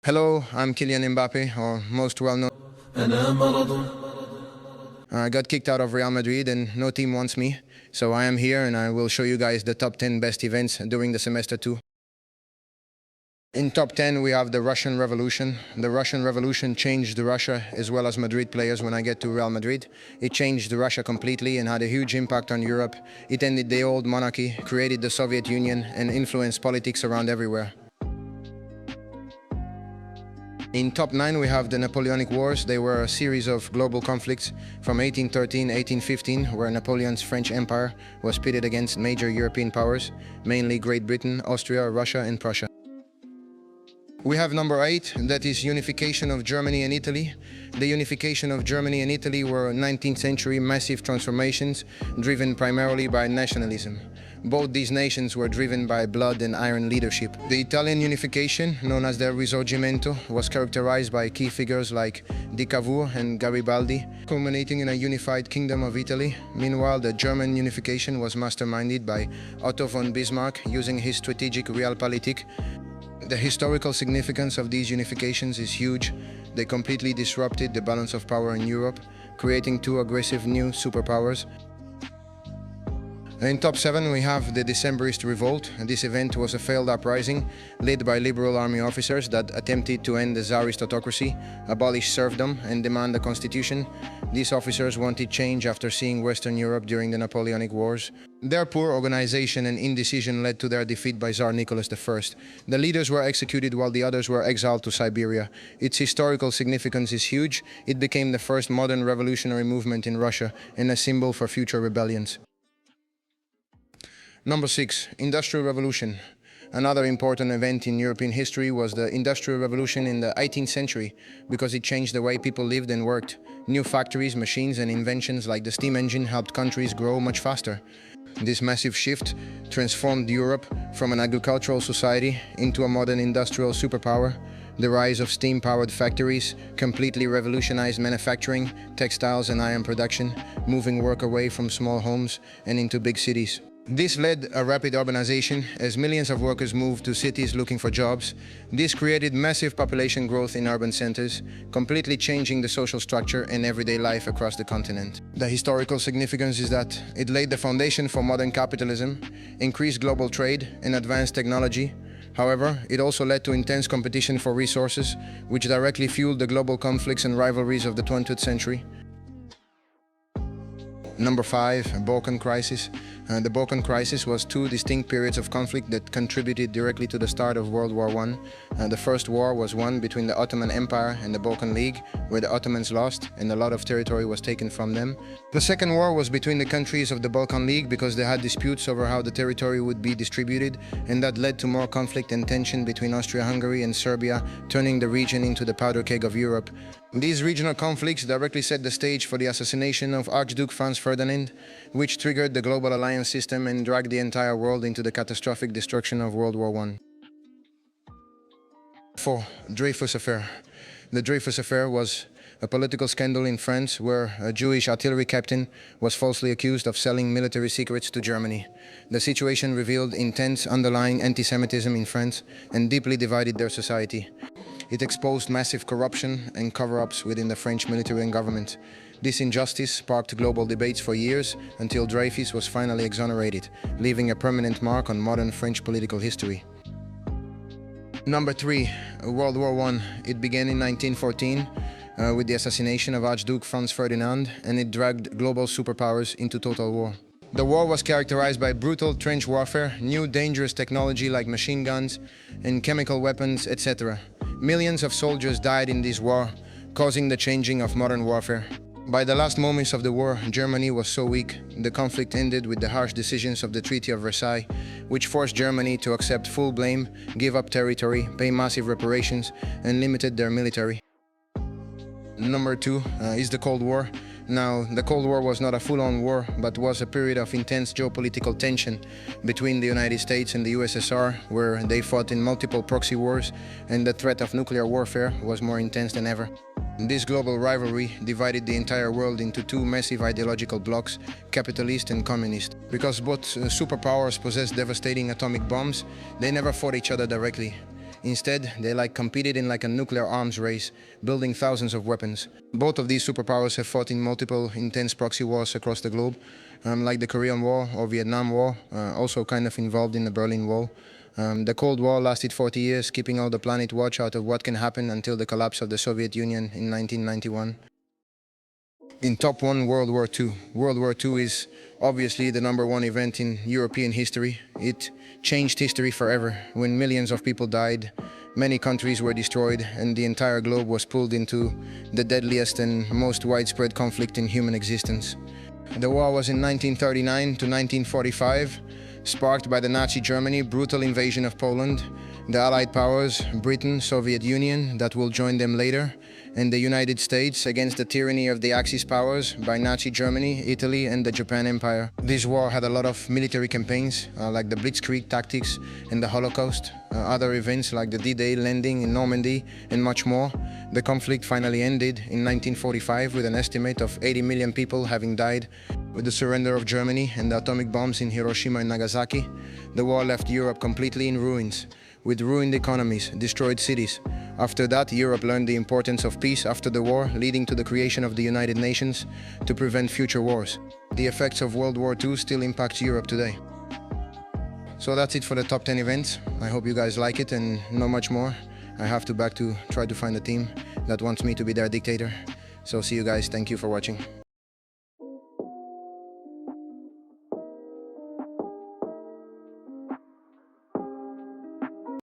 Hello, I'm Kylian Mbappé, or most well known. I got kicked out of Real Madrid and no team wants me, so I am here and I will show you guys the top 10 best events during the semester 2. In top 10 we have the Russian Revolution. The Russian Revolution changed Russia as well as Madrid players when I get to Real Madrid. It changed Russia completely and had a huge impact on Europe. It ended the old monarchy, created the Soviet Union and influenced politics around everywhere. In top 9 we have the Napoleonic Wars. They were a series of global conflicts from 1813-1815, where Napoleon's French Empire was pitted against major European powers, mainly Great Britain, Austria, Russia and Prussia. We have number 8, that is unification of Germany and Italy. The unification of Germany and Italy were 19th century massive transformations driven primarily by nationalism. Both these nations were driven by blood and iron leadership. The Italian unification, known as the Risorgimento, was characterized by key figures like Dictator and Garibaldi, culminating in a unified kingdom of Italy. Meanwhile, the German unification was masterminded by Otto von Bismarck using his strategic Realpolitik. The historical significance of these unifications is huge. They completely disrupted the balance of power in Europe, creating two aggressive new superpowers. In top 7 we have the Decembrist Revolt. This event was a failed uprising led by liberal army officers that attempted to end the Tsarist autocracy, abolish serfdom and demand a constitution. These officers wanted change after seeing Western Europe during the Napoleonic Wars. Their poor organization and indecision led to their defeat by Tsar Nicholas I. The leaders were executed while the others were exiled to Siberia. Its historical significance is huge. It became the first modern revolutionary movement in Russia and a symbol for future rebellions. Number 6, Industrial Revolution. Another important event in European history was the Industrial Revolution in the 18th century because it changed the way people lived and worked. New factories, machines and inventions like the steam engine helped countries grow much faster. This massive shift transformed Europe from an agricultural society into a modern industrial superpower. The rise of steam-powered factories completely revolutionized manufacturing, textiles and iron production, moving work away from small homes and into big cities. This led a rapid urbanization as millions of workers moved to cities looking for jobs. This created massive population growth in urban centers, completely changing the social structure and everyday life across the continent. The historical significance is that it laid the foundation for modern capitalism, increased global trade and advanced technology. However, it also led to intense competition for resources, which directly fueled the global conflicts and rivalries of the 20th century. Number 5, Balkan Crisis. The Balkan Crisis was two distinct periods of conflict that contributed directly to the start of World War I. The first war was won between the Ottoman Empire and the Balkan League, where the Ottomans lost and a lot of territory was taken from them. The second war was between the countries of the Balkan League because they had disputes over how the territory would be distributed, and that led to more conflict and tension between Austria-Hungary and Serbia, turning the region into the powder keg of Europe. These regional conflicts directly set the stage for the assassination of Archduke Franz Ferdinand, which triggered the global alliance system and dragged the entire world into the catastrophic destruction of World War I. 4. Dreyfus Affair. The Dreyfus Affair was a political scandal in France where a Jewish artillery captain was falsely accused of selling military secrets to Germany. The situation revealed intense underlying anti-Semitism in France and deeply divided their society. It exposed massive corruption and cover-ups within the French military and government. This injustice sparked global debates for years until Dreyfus was finally exonerated, leaving a permanent mark on modern French political history. Number 3, World War I. It began in 1914 with the assassination of Archduke Franz Ferdinand, and it dragged global superpowers into total war. The war was characterized by brutal trench warfare, new dangerous technology like machine guns and chemical weapons, etc. Millions of soldiers died in this war, causing the changing of modern warfare. By the last moments of the war, Germany was so weak, the conflict ended with the harsh decisions of the Treaty of Versailles, which forced Germany to accept full blame, give up territory, pay massive reparations, and limited their military. Number 2 is the Cold War. Now, the Cold War was not a full-on war, but was a period of intense geopolitical tension between the United States and the USSR, where they fought in multiple proxy wars, and the threat of nuclear warfare was more intense than ever. This global rivalry divided the entire world into two massive ideological blocs, capitalist and communist. Because both superpowers possessed devastating atomic bombs, they never fought each other directly. Instead, they competed in a nuclear arms race, building thousands of weapons. Both of these superpowers have fought in multiple intense proxy wars across the globe, like the Korean War or Vietnam War, also kind of involved in the Berlin Wall. The Cold War lasted 40 years, keeping all the planet watch out of what can happen until the collapse of the Soviet Union in 1991. In top one, World War II. World War II is obviously the #1 event in European history. It changed history forever. When millions of people died, many countries were destroyed, and the entire globe was pulled into the deadliest and most widespread conflict in human existence. The war was in 1939 to 1945, sparked by the Nazi Germany brutal invasion of Poland, the Allied powers, Britain, Soviet Union, that will join them later, and the United States against the tyranny of the Axis powers by Nazi Germany, Italy, and the Japan Empire. This war had a lot of military campaigns, like the Blitzkrieg tactics and the Holocaust, other events like the D-Day landing in Normandy, and much more. The conflict finally ended in 1945 with an estimate of 80 million people having died. With the surrender of Germany and the atomic bombs in Hiroshima and Nagasaki, the war left Europe completely in ruins, with ruined economies, destroyed cities. After that, Europe learned the importance of peace after the war, leading to the creation of the United Nations to prevent future wars. The effects of World War II still impact Europe today. So that's it for the top 10 events. I hope you guys like it and not much more. I have to try to find a team that wants me to be their dictator. So see you guys. Thank you for watching.